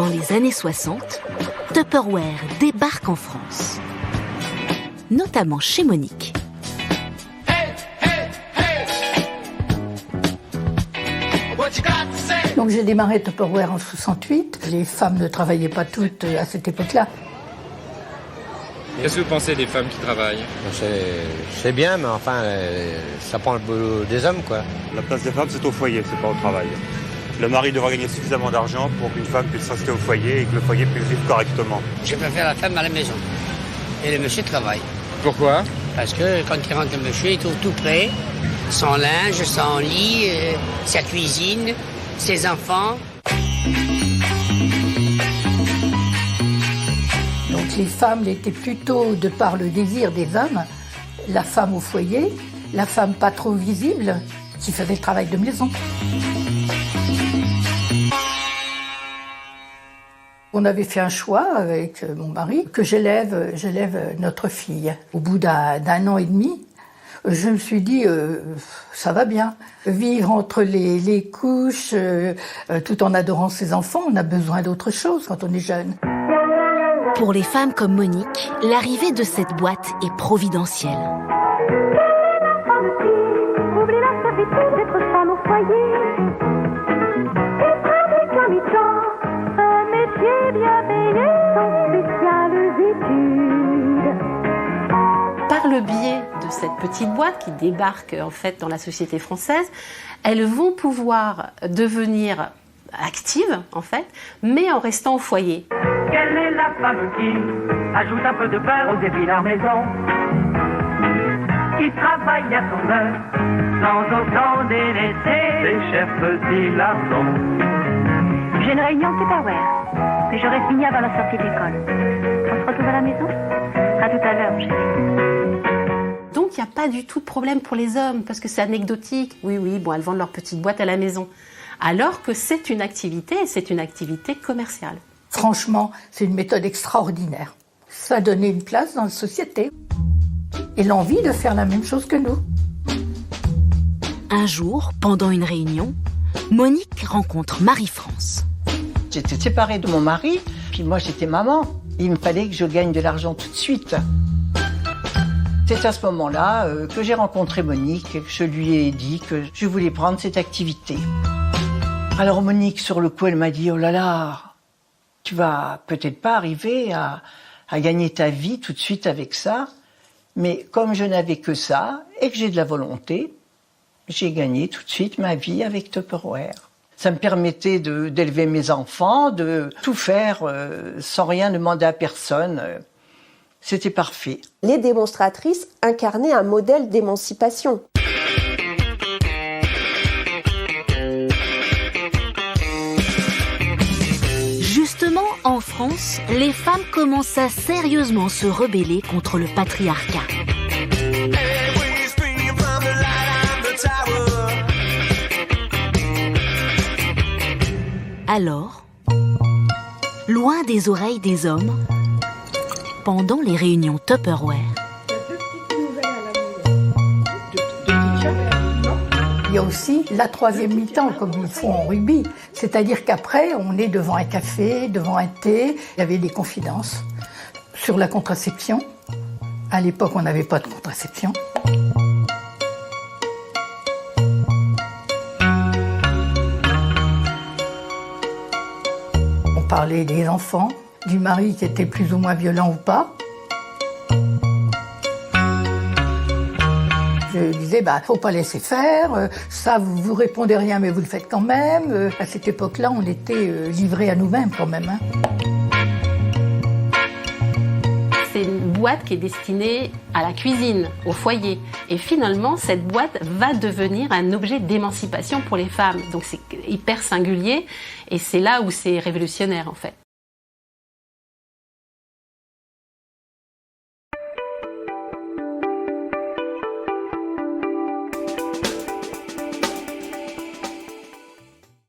Dans les années 60, Tupperware débarque en France, notamment chez Monique. Donc j'ai démarré Tupperware en 68. Les femmes ne travaillaient pas toutes à cette époque-là. Qu'est-ce que vous pensez des femmes qui travaillent ? C'est bien, mais enfin, ça prend le boulot des hommes, quoi. La place des femmes, c'est au foyer, c'est pas au travail. Le mari devra gagner suffisamment d'argent pour qu'une femme puisse rester au foyer et que le foyer puisse vivre correctement. Je préfère la femme à la maison. Et le monsieur travaille. Pourquoi ? Parce que quand il rentre le monsieur, il trouve tout prêt. Son linge, son lit, sa cuisine, ses enfants. Donc les femmes étaient plutôt, de par le désir des hommes, la femme au foyer, la femme pas trop visible, qui faisait le travail de maison. On avait fait un choix avec mon mari que j'élève notre fille. Au bout d'un an et demi, je me suis dit, ça va bien. Vivre entre les couches, tout en adorant ses enfants, on a besoin d'autre chose quand on est jeune. Pour les femmes comme Monique, l'arrivée de cette boîte est providentielle. Oublie la servitude d'être femme au foyer. Et pratique à mi-temps un métier bien payé sans spéciales études. Par le biais de cette petite boîte qui débarque en fait dans la société française, elles vont pouvoir devenir actives en fait, mais en restant au foyer. Quelle est la femme qui ajoute un peu de beurre aux épis à la maison, qui travaille à son heure sans autant délaisser ses chers petits larrons? J'ai une réunion Tupperware, mais j'aurai fini avant la sortie de l'école. On se retrouve à la maison? À tout à l'heure, chérie. Donc il n'y a pas du tout de problème pour les hommes, parce que c'est anecdotique. Oui, bon, elles vendent leur petite boîte à la maison. Alors que c'est une activité commerciale. Franchement, c'est une méthode extraordinaire. Ça donnait une place dans la société et l'envie de faire la même chose que nous. Un jour, pendant une réunion, Monique rencontre Marie-France. J'étais séparée de mon mari, puis moi j'étais maman. Il me fallait que je gagne de l'argent tout de suite. C'est à ce moment-là que j'ai rencontré Monique et que je lui ai dit que je voulais prendre cette activité. Alors Monique, sur le coup, elle m'a dit « Oh là là, tu vas peut-être pas arriver à gagner ta vie tout de suite avec ça. » Mais comme je n'avais que ça et que j'ai de la volonté, j'ai gagné tout de suite ma vie avec Tupperware. Ça me permettait d'élever mes enfants, de tout faire sans rien demander à personne. C'était parfait. Les démonstratrices incarnaient un modèle d'émancipation. Justement, en France, les femmes commencent à sérieusement se rebeller contre le patriarcat. Alors, loin des oreilles des hommes, pendant les réunions Tupperware, il y a aussi la troisième mi-temps, comme ils font en rugby. C'est-à-dire qu'après, on est devant un café, devant un thé. Il y avait des confidences sur la contraception. À l'époque, on n'avait pas de contraception. On parlait des enfants, du mari qui était plus ou moins violent ou pas. Je disais, faut pas laisser faire, ça vous répondez rien mais vous le faites quand même. À cette époque-là, on était livrés à nous-mêmes quand même. C'est une boîte qui est destinée à la cuisine, au foyer. Et finalement, cette boîte va devenir un objet d'émancipation pour les femmes. Donc c'est hyper singulier et c'est là où c'est révolutionnaire en fait.